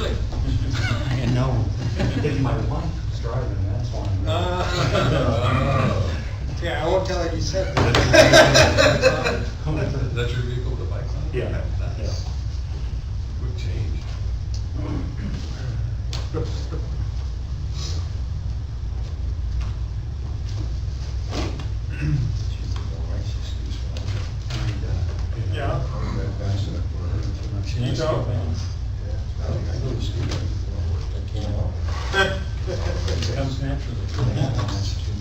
early. I know. If my wife is driving, that's why I'm. Yeah, I won't tell her you said Is that. that your vehicle with the bikes on it? Yeah, Nice. yeah. Quick change. Yeah. You don't. It comes naturally.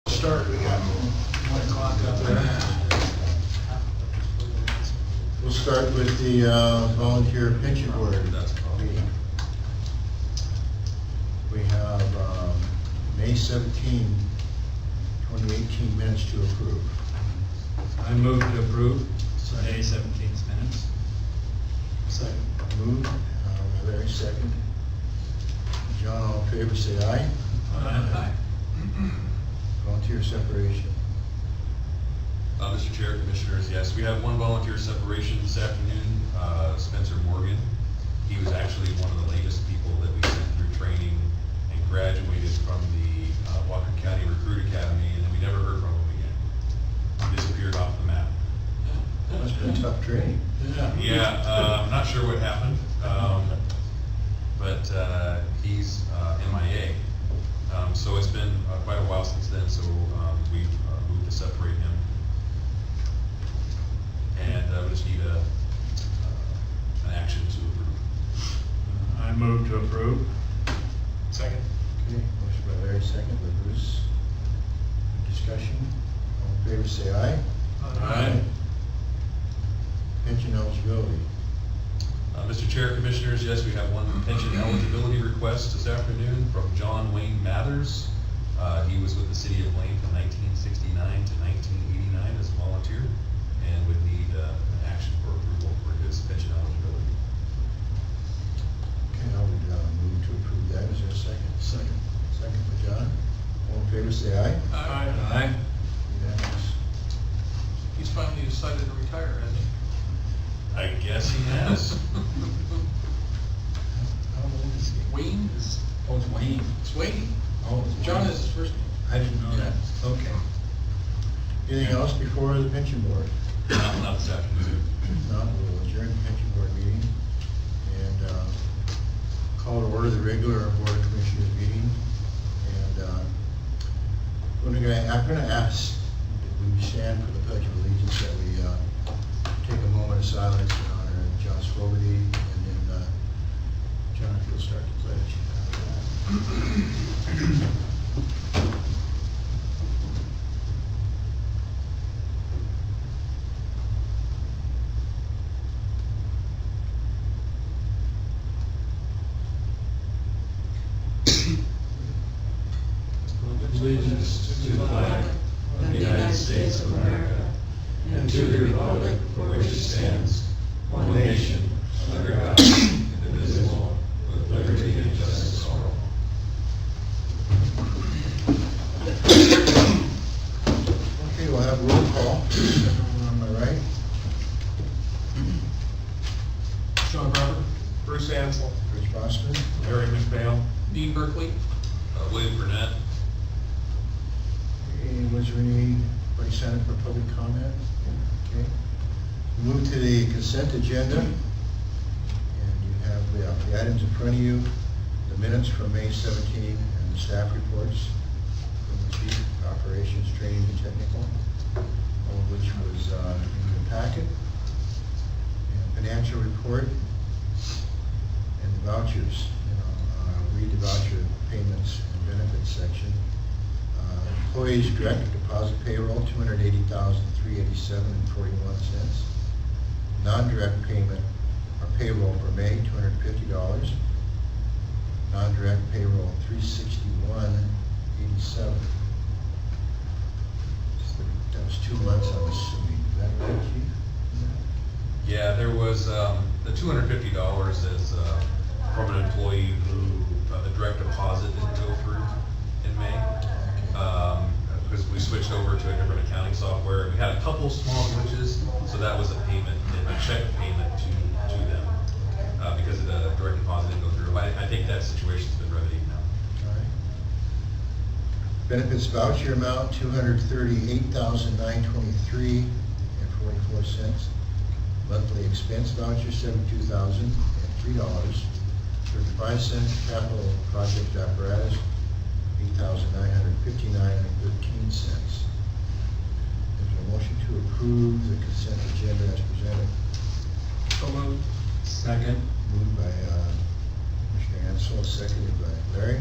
Start, we got 1 o'clock up there. We'll start with the volunteer pension board meeting. We have May 17, 2018 minutes to approve. I move to approve May 17th minutes. Second. Moved, Larry second. John, all in favor, say aye. Aye. Volunteer separation. Mr. Chair, Commissioners, yes, we have one volunteer separation this afternoon, Spencer Morgan. He was actually one of the latest people that we sent through training and graduated from the Walker County Recruit Academy, and then we never heard from him again. He disappeared off the map. Must have been tough training. Yeah, I'm not sure what happened, but he's MIA. So it's been quite a while since then, so we've moved to separate him. And we just need an action to approve. I move to approve. Second. Okay, motion by Larry, second by Bruce. Discussion, all in favor say aye. Aye. Pension eligibility. Mr. Chair, Commissioners, yes, we have one pension eligibility request this afternoon from John Wayne Mathers. He was with the City of Blaine from 1969 to 1989 as a volunteer and would need an action for approval for his pension eligibility. Okay, I would move to approve that. Is there a second? Second. Second by John. All in favor say aye. Aye. Unanimous. He's finally decided to retire, hasn't he? I guess he has. How old is he? Wayne? Oh, it's Wayne. It's Wayne. Oh, it's John Wayne. is his first name. I didn't know that. Okay. Anything else before the pension board? Not this afternoon. No, we'll adjourn the pension board meeting and call to order the regular Board of Commissioners meeting. And I'm gonna ask that we stand for the Pledge of Allegiance, that we take a moment of silence in honor of John Swoboda, and then John, if you'll start the pledge. allegiance to the flag of the United States of America and to the republic for which it stands, one nation, under God, indivisible, with liberty and justice for all. Okay, we'll have roll call. Everyone on my right? Sean Barber. Bruce Ansel. Rich Boston? Larry McBail. Dean Berkeley? William Burnett. Okay, was there anybody signed up for public comment? Okay. Move to the consent agenda. And you have the items in front of you, the minutes from May 17, and the staff reports from the chief, operations, training, and technical, all of which was in the packet. And financial report and the vouchers. Read the voucher payments and benefits section. Employees direct deposit payroll, $280,387.41. Non-direct payment or payroll for May, $250. Non-direct payroll, $361.87. That was 2 months, I'm assuming. Is that right, Chief? Yeah, there was, the $250 is, from an employee who, the direct deposit didn't go through in May. Because we switched over to a different accounting software. We had a couple small glitches, so that was a payment, a check payment to them. Because the direct deposit didn't go through. I think that situation's been remedied now. All right. Benefits voucher amount, $238,923.44. Monthly expense voucher, $72,003. 35-cent capital project apparatus, $8,959.13. Is there a motion to approve the consent agenda as presented? So moved. Second. Moved by Mr. Ansel, seconded by Larry.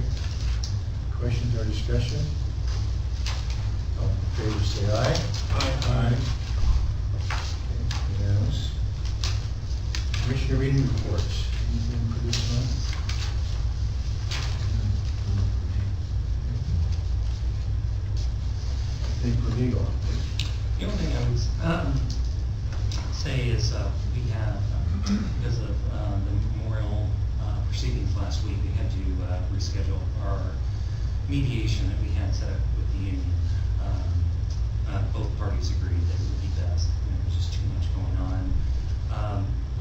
Questions or discussion? All in favor say aye. Aye. Okay, unanimous. Commissioner reading reports. Anything for this month? Anything for legal? The only thing I would say is we have, because of the memorial proceedings last week, we had to reschedule our mediation that we had set up with the union. Both parties agreed that it would be best, and there was just too much going on.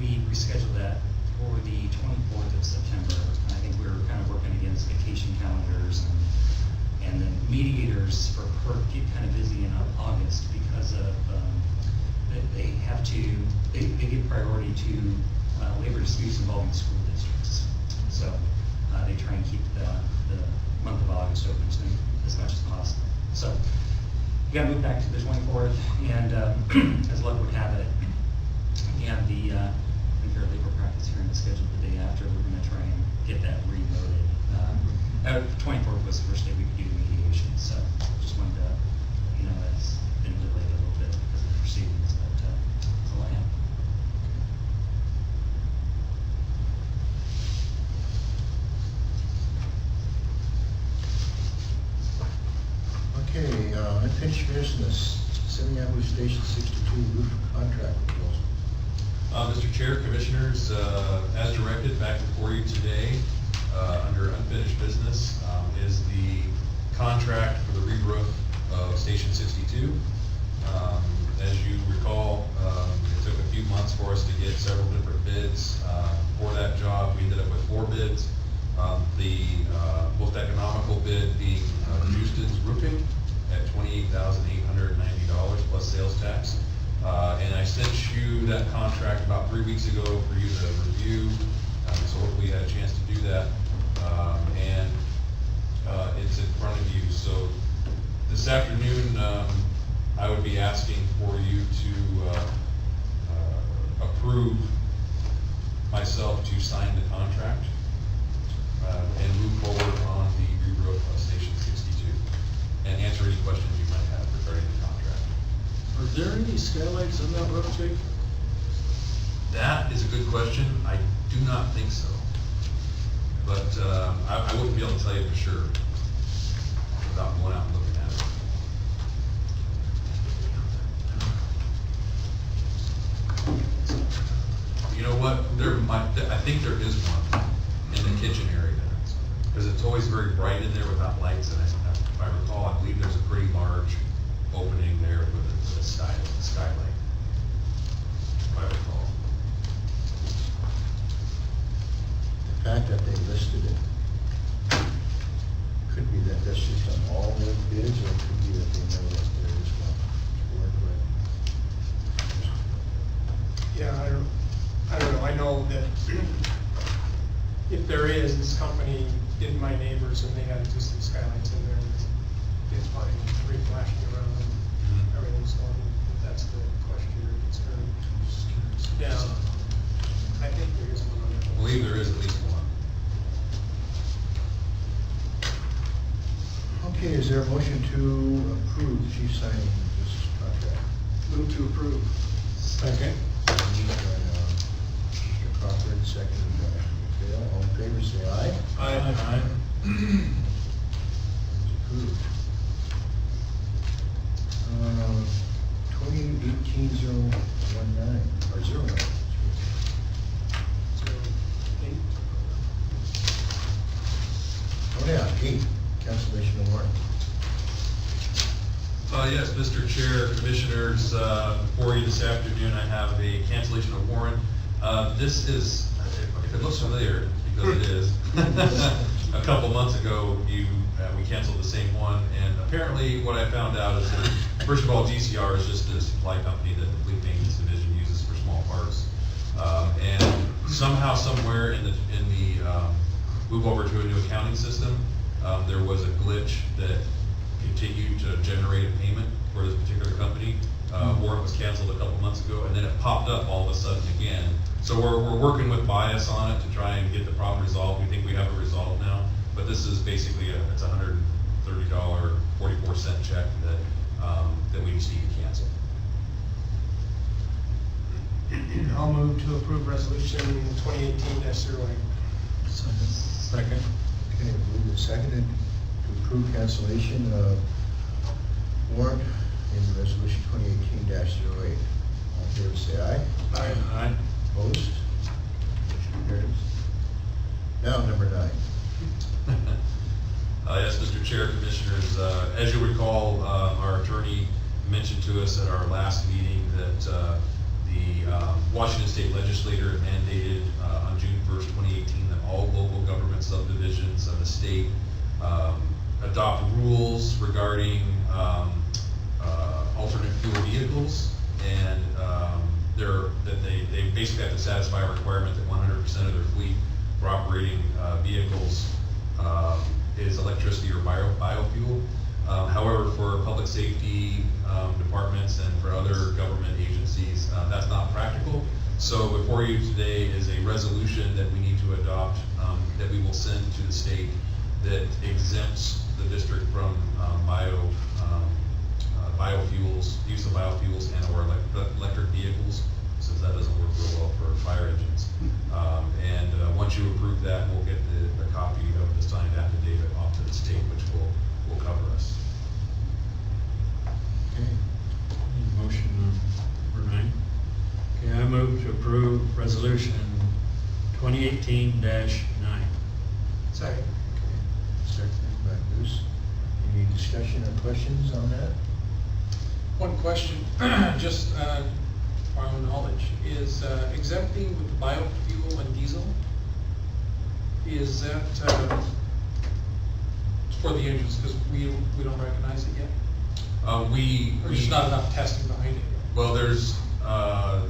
We rescheduled that for the 24th of September. I think we were kind of working against vacation calendars and then mediators for PERC get kind of busy in August because of, they give priority to labor disputes involving school districts. So they try and keep the month of August open as much as possible. So we got to move back to the 24th, and as luck would have it, we have the Fair Labor Practice hearing scheduled the day after. We're going to try and get that reloaded. 24th was the first day we could do the mediation, so just wanted to, that's been delayed a little bit because of the proceedings, but that's all I have. Okay, unfinished business, Semi-Abu Station 62 roof contract proposal. Mr. Chair, Commissioners, as directed back before you today, under unfinished business, is the contract for the re-roof of Station 62. As you recall, it took a few months for us to get several different bids for that job. We ended up with 4 bids. The most economical bid being Houston's Roofing at $28,890 plus sales tax. And I sent you that contract about 3 weeks ago for you to review, so hopefully you had a chance to do that. And it's in front of you. So this afternoon, I would be asking for you to approve myself to sign the contract and move forward on the re-roof of Station 62 and answer any questions you might have regarding the contract. Are there any skylights on that roof, Jake? That is a good question. I do not think so. But I wouldn't be able to tell you for sure. without going out and looking at it. You know what, I think there is one in the kitchen area, because it's always very bright in there without lights, and if I recall, I believe there's a pretty large opening there with a skylight, if I recall. The fact that they listed it, could be that that's just on all their bids, or it could be that they know that there is one to work with. Yeah, I don't know, I know that if there is, this company did my neighbors and they had existing skylights in there, and it's fine, re-flashing around them, everything's going, if that's the question or concern. Yeah, I think there is one on I that. believe there is at least one. Okay, is there a motion to approve the chief signing this contract? Move to approve. Second. Moved by, Mr. Crawford, seconded by Mr. McPhail. All in favor, say aye. Aye. Approved. 2018-019, or 09. Oh yeah, 8, cancellation of warrant. Yes, Mr. Chair, Commissioners, before you this afternoon, I have a cancellation of warrant. This is, if it looks familiar, because it is, a couple months ago, we canceled the same one, and apparently what I found out is that, first of all, GCR is just a supply company that the Fleet Maintenance Division uses for small parts. And somehow, somewhere in the move over to a new accounting system, there was a glitch that continued to generate a payment for this particular company. Warrant was canceled a couple months ago, and then it popped up all of a sudden again. So we're working with Bias on it to try and get the problem resolved. We think we have it resolved now, but this is basically it's $130, 44-cent check that we just need to cancel. I'll move to approve resolution 2018-08. Second. Okay, moved and seconded to approve cancellation of warrant in resolution 2018-08. All in favor, say aye. Aye. Opposed? Motion carries. Now, number 9. Yes, Mr. Chair, Commissioners, as you recall, our attorney mentioned to us at our last meeting that the Washington State Legislature mandated on June 1st, 2018, that all local government subdivisions of the state adopt rules regarding alternate fuel vehicles, and they basically have to satisfy a requirement that 100% of their fleet for operating vehicles is electricity or biofuel. However, for public safety departments and for other government agencies, that's not practical. So before you today is a resolution that we need to adopt, that we will send to the state, that exempts the district from biofuels, use of biofuels and or electric vehicles, since that doesn't work real well for fire engines. And once you approve that, we'll get the copy of the signed affidavit off to the state, which will cover us. Okay. Motion number 9. Okay, I move to approve resolution 2018-9. Second. Seconded by Bruce. Any discussion or questions on that? One question, just for our own knowledge, is exempting with biofuel and diesel, is that for the engines, because we don't recognize it yet? Or there's not enough testing behind it yet? Well, there's a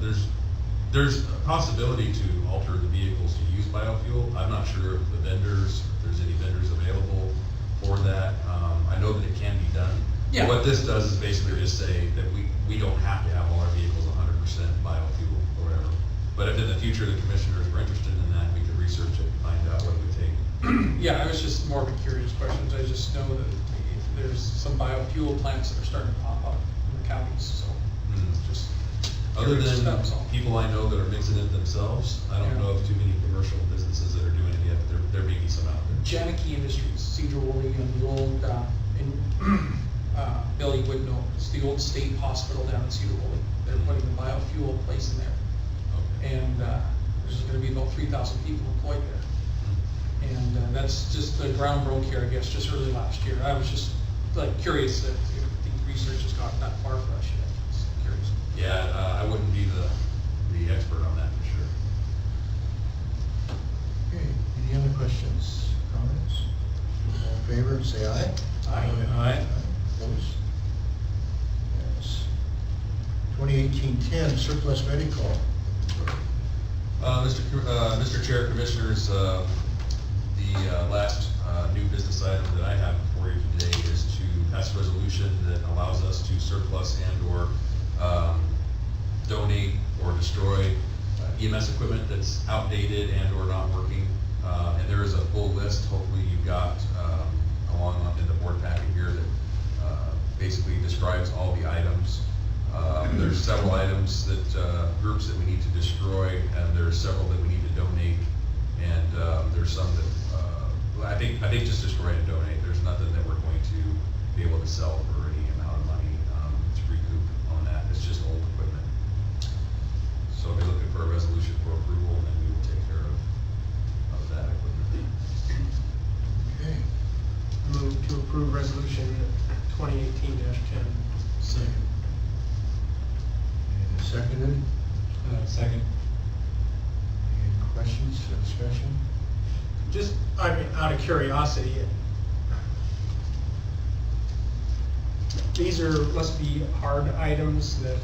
possibility to alter the vehicles to use biofuel. I'm not sure if if there's any vendors available for that. I know that it can be done. Yeah. What this does is basically just say that we don't have to have all our vehicles 100% biofuel or whatever. But if in the future the commissioners were interested in that, we could research it and find out what it would take. Yeah, I was just more of a curious question. I just know that there's some biofuel plants that are starting to pop up in the counties, so just Other curious, than that was all. people I know that are mixing it themselves, I don't Yeah. know of too many commercial businesses that are doing it yet, but there may be some out there. Janicki Industries, Cedar Woolley, and the old And Billy would know, it's the old state hospital down in Cedar Woolley. They're putting a biofuel place in there. Okay. And there's gonna be about 3,000 people employed there. And that's just, the ground broke here, I guess, just early last year. I was just like curious if the research has gotten that far for us yet. Just curious. Yeah, I wouldn't be the expert on that for sure. Okay, any other questions, comments? All in favor, say aye. Aye. Aye. Opposed? Yes. 2018-10 surplus medical. Mr. Chair, Commissioners, the last new business item that I have before you today is to pass a resolution that allows us to surplus and/or donate or destroy EMS equipment that's outdated and/or not working. And there is a full list, hopefully you've got along in the board packet here that basically describes all the items. There's several items that, groups that we need to destroy, and there's several that we need to donate. And there's some that, I think just destroy and donate. There's nothing that we're going to be able to sell for any amount of money to recoup on that. It's just old equipment. So I'll be looking for a resolution for approval, and then we will take care of that equipment. Okay. Move to approve resolution 2018-10. Second. And seconded. Second. Any questions or discussion? Just, I mean, out of curiosity, these must be hard items that,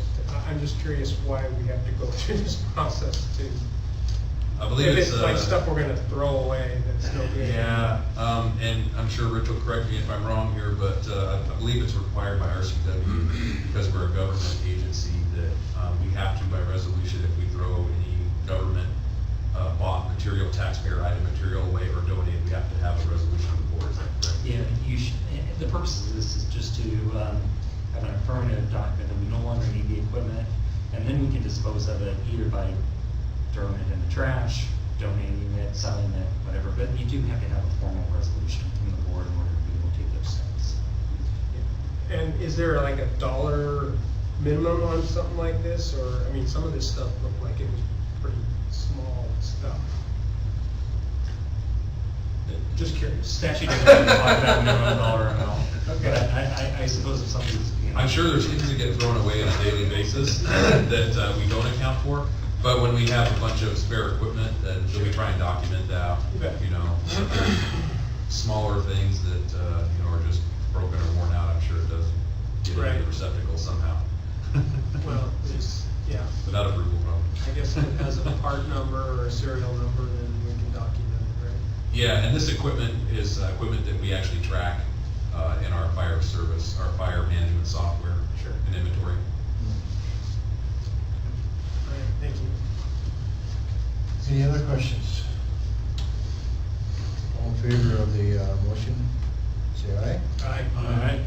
I'm just curious why we have to go through this process to. I believe If it's it's like stuff we're gonna throw away, that's no good. Yeah, and I'm sure Rich will correct me if I'm wrong here, but I believe it's required by RCW because we're a government agency that we have to by resolution if we throw any government bought material, taxpayer item material away or donate, we have to have a resolution of the board, is that correct? Yeah, you should, the purpose of this is just to have an affirmative document that we no longer need the equipment, and then we can dispose of it either by throwing it in the trash, donating it, selling it, whatever, but you do have to have a formal resolution from the board in order to be able to take those steps. And is there like a dollar minimum on something like this, or, I mean, some of this stuff looked like it was pretty small stuff. Just curious. Statute doesn't provide that minimum dollar amount, Okay. but I suppose if somebody's, I'm sure there's things that get thrown away on a daily basis that we don't account for, but when we have a bunch of spare equipment, then we try and document that, you know. Smaller things that, you know, are just broken or worn out, I'm sure it does get into Right. the receptacle somehow. Well, it's, yeah, Without approval from. I guess if it has a part number or a serial number, then we can document it, right? Yeah, and this equipment is equipment that we actually track in our fire service, our fire management software. Sure. And inventory. All right, thank you. Any other questions? All in favor of the motion, say aye. Aye. Aye.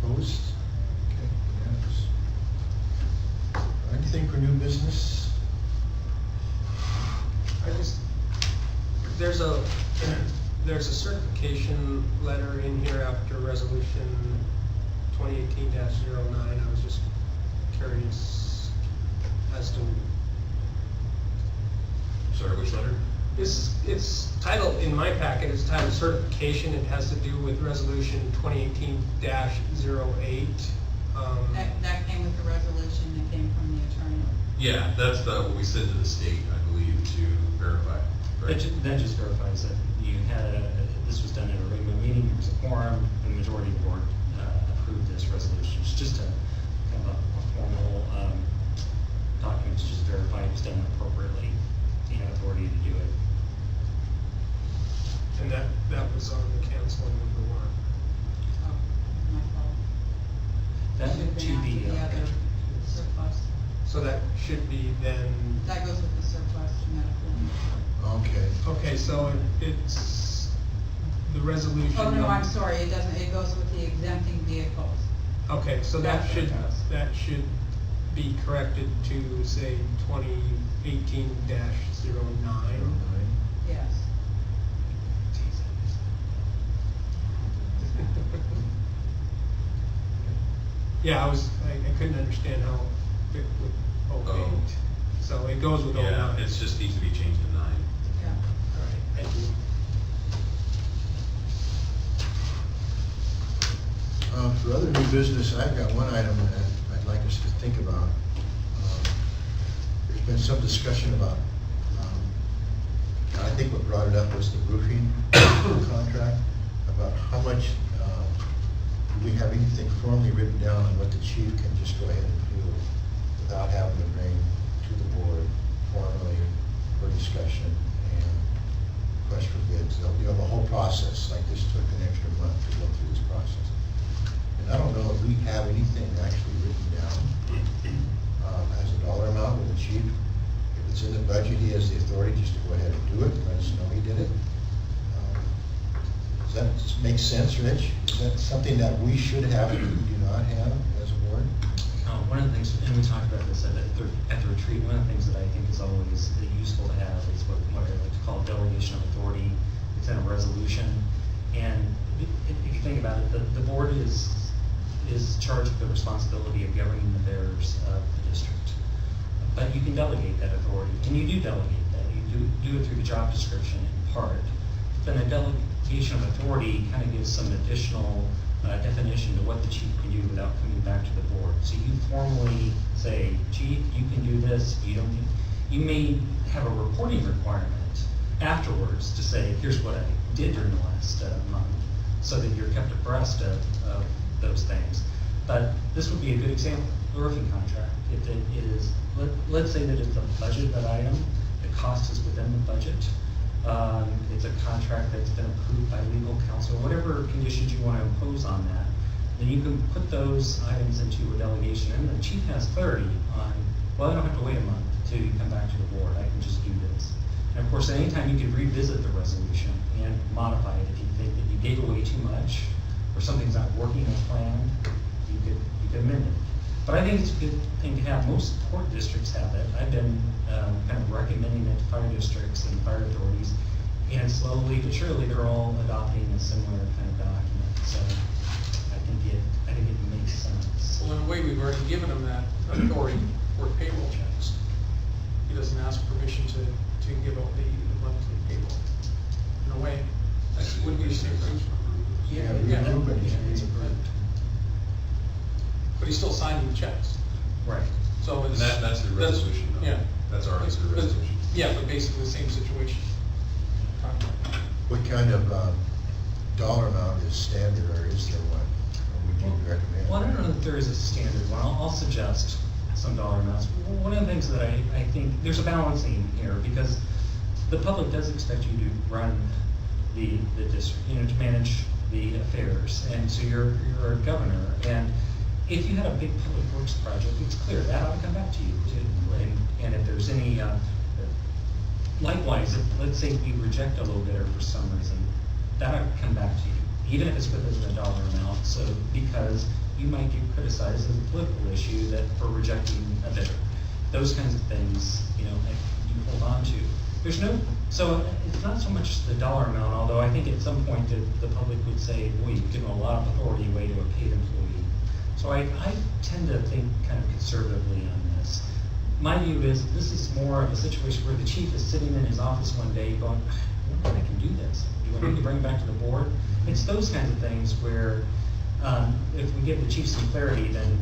Opposed? Okay, unanimous. Anything for new business? I just, there's a certification letter in here after resolution 2018-09. I was just curious as to, Sorry, which letter? it's titled, in my packet, it's titled certification. It has to do with resolution 2018-08. That came with the resolution that came from the attorney. Yeah, that's what we sent to the state, I believe, to verify. Right? That just verifies that you had this was done at a regular meeting, there was a quorum, and the majority of the board approved this resolution. It's just a kind of a formal document to just verify it was done appropriately. You have authority to do it. And that was on the canceling of the warrant. Oh, my fault. That Should've to been be, after the other surplus. So that should be then, That goes with the surplus medical. Okay. okay, so it's the resolution. Oh, no, I'm number- sorry, it doesn't, it goes with the exempting vehicles. Okay, so that That's what it does. that should be corrected to say 2018-09. Yes. Yeah, I couldn't understand how it would Oh. obey. So it goes with 09. Yeah, it's just needs to be changed to 9. Yeah. All right, thank you. For other new business, I've got one item that I'd like us to think about. There's been some discussion about, I think what brought it up was the roofing contract, about how much, do we have anything formally written down on what the chief can just go ahead and do without having to bring to the board formally for discussion and request for bids? You know, the whole process, like this took an extra month to go through this process. And I don't know if we have anything actually written down as a dollar amount with the chief. If it's in the budget, he has the authority just to go ahead and do it, let us know he did it. Does that make sense, Rich? Is that something that we should have and do not have as a board? One of the things, and we talked about this at the retreat, one of the things that I think is always useful to have is what I like to call delegation of authority. It's in a resolution. And if you think about it, the board is charged with the responsibility of governing the affairs of the district. But you can delegate that authority, and you do delegate that. You do it through the job description in part. Then a delegation of authority kind of gives some additional definition to what the chief can do without coming back to the board. So you formally say, chief, you can do this, you may have a reporting requirement afterwards to say, here's what I did during the last month, so that you're kept abreast of those things. But this would be a good example, the roofing contract. If it is, let's say that it's a budgeted item, the cost is within the budget. It's a contract that's been approved by legal counsel, whatever conditions you want to impose on that, then you can put those items into a delegation, and the chief has clarity on, well, I don't have to wait a month till you come back to the board, I can just do this. And of course, anytime you can revisit the resolution and modify it if you think that you gave away too much, or something's not working as planned, you could amend it. But I think it's a good thing to have. Most port districts have it. I've been kind of recommending it to fire districts and fire authorities, and slowly but surely they're all adopting a similar kind of document. So I think it makes sense. Well, in a way, we've already given him that authority for payroll checks. He doesn't ask permission to give out the monthly payroll. In a way, Actually, would be the same thing. Yeah, Yeah. everybody should be approved. But he's still signing the checks. Right. So And it's. that's the resolution, though. Yeah. That's already the But- resolution. Yeah, but basically the same situation. What kind of dollar amount is standard, or is there one? Or would you recommend? Well, I don't know if there is a standard one. I'll suggest some dollar amounts. One of the things that I think, there's a balancing here, because the public does expect you to run the district, to manage the affairs, and so you're a governor, and if you had a big public works project, it's clear that ought to come back to you too. And if there's any, likewise, if, let's say we reject a low bidder for some reason, that ought to come back to you, even if it's within the dollar amount. So, because you might get criticized as a political issue that for rejecting a bidder. Those kinds of things, you hold on to. There's no, so it's not so much the dollar amount, although I think at some point the public would say, boy, you've given a lot of authority away to a paid employee. So I tend to think kind of conservatively on this. My view is this is more of a situation where the chief is sitting in his office one day going, I don't think I can do this. You want me to bring it back to the board? It's those kinds of things where if we give the chief some clarity, then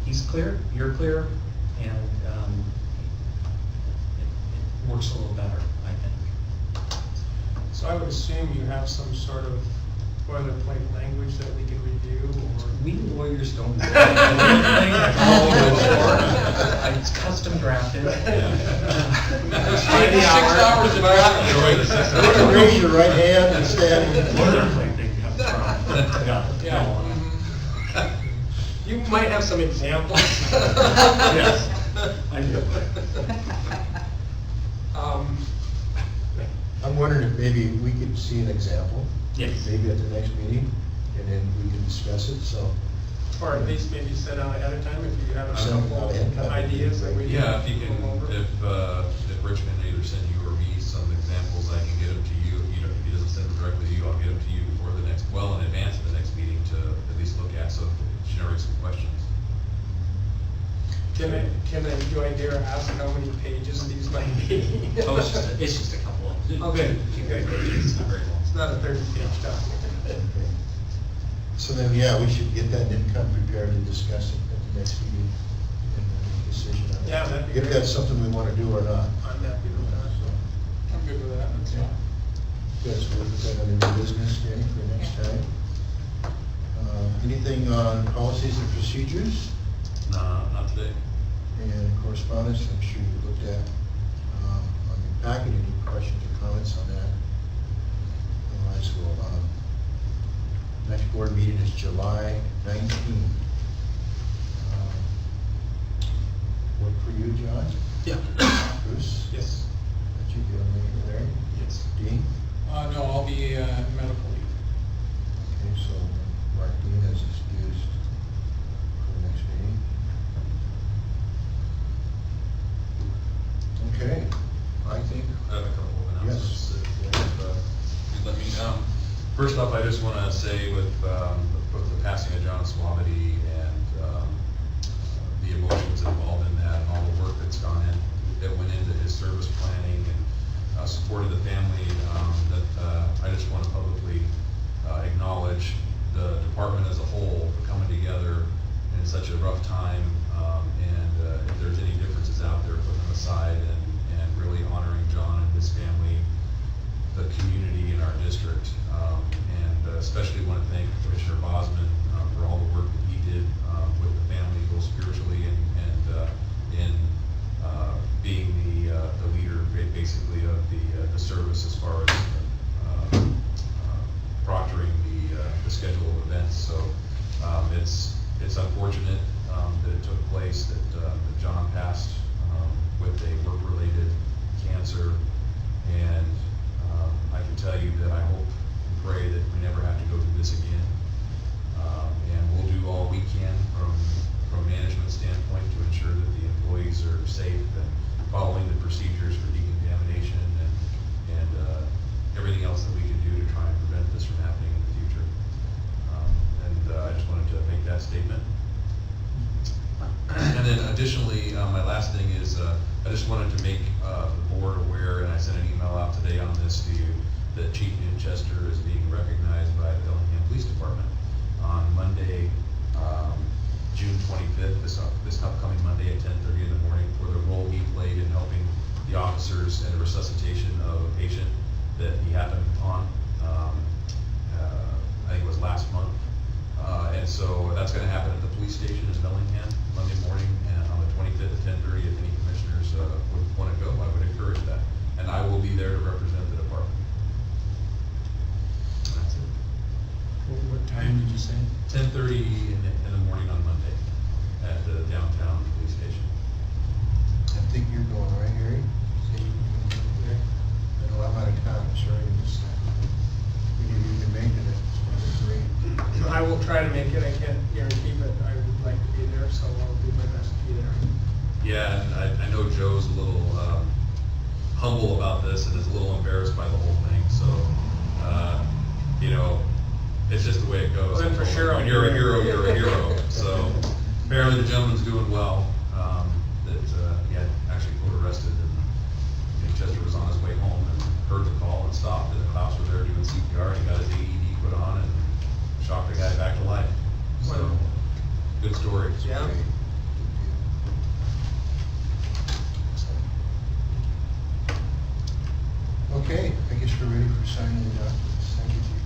he's clear, you're clear, and it works a little better, I think. So I would assume you have some sort of boilerplate language that we can review, or? We lawyers don't. It's custom drafted. It's 6 hours of drafting. Raise your right hand and stand. Boilerplate they come from. Yeah. You might have some examples. Yes, I do. I'm wondering if maybe we could see an example. Yes. Maybe at the next meeting, and then we can discuss it, so. Or at least maybe set out ahead of time if you have a Set couple out ahead of time. ideas that we can Yeah, if you can, go over. if Rich can either send you or me some examples, I can get them to you. If he doesn't send them directly to you, I'll get them to you before the next, well in advance of the next meeting to at least look at, so it generates some questions. you idea asking how many pages these might be? Oh, it's just a couple of. Okay. It's not very long. It's not a 30-page document. Okay. So then, yeah, we should get that and then come prepared to discuss it at the next meeting and make a decision on that. Yeah, that'd be If great. that's something we wanna do or not. I'm happy with that. I'm good with that. That's Okay. fine. Good, so we'll put that under new business, Danny, for next time. Anything on policies and procedures No, not today. and correspondence? I'm sure you looked at, on your packet. Any questions or comments on that? Otherwise, we'll, next board meeting is July 19th. Work for you, John? Yeah. Bruce? Yes. That you be on the there? Yes. Dean? No, I'll be, medical leave. Okay, so Martine is excused for the next meeting. Okay, I think, I have a couple of announcements. Yes. If, you'd let me, first off, I just wanna say with the passing of John Swabity and, the emotions involved in that and all the work that went into his service planning and, support of the family, I just wanna publicly, acknowledge the department as a whole for coming together in such a rough time, and if there's any differences out there, put them aside and really honoring John and his family, the community in our district. And especially want to thank Commissioner Bosman for all the work that he did with the family, both spiritually and in being the leader basically of the service as far as proctoring the schedule of events. So it's unfortunate that it took place, that John passed with a work-related cancer. And I can tell you that I hope and pray that we never have to go through this again. And we'll do all we can from a management standpoint to ensure that the employees are safe and following the procedures for decontamination and everything else that we can do to try and prevent this from happening in the future. I just wanted to make that statement. And then additionally, my last thing is, I just wanted to make the board aware, and I sent an email out today on this to you, that Chief Winchester is being recognized by the Bellingham Police Department on Monday, June 25th, this upcoming Monday at 10:30 in the morning, for the role he played in helping the officers in the resuscitation of a patient that he happened upon, I think it was last month. And so that's gonna happen at the police station in Bellingham Monday morning, and on the 25th at 10:30, if any commissioners would wanna go, I would encourage that. And I will be there to represent the department. That's it. What time did you say? 10:30 in the morning on Monday at the downtown police station. I think you're going, right, Harry? Say you can go there? I know I'm out of town, sorry, just, you can make it, it's great. I will try to make it. I can't guarantee, but I would like to be there, so I'll do my best to be there. Yeah, and I know Joe's a little humble about this and is a little embarrassed by the whole thing, so, you know, it's just the way it goes. Well, then for sure I'll When you're a be there. hero, you're a hero. So apparently the gentleman's doing well, he had actually pulled arrested, and Chester was on his way home and heard the call and stopped, and the cops were there doing CPR, and he got his AED put on and shocked the guy back to life. So, Wonderful. good story. Yeah. Okay, good deal. Okay, I guess we're ready for signing the documents. Thank you, Chief.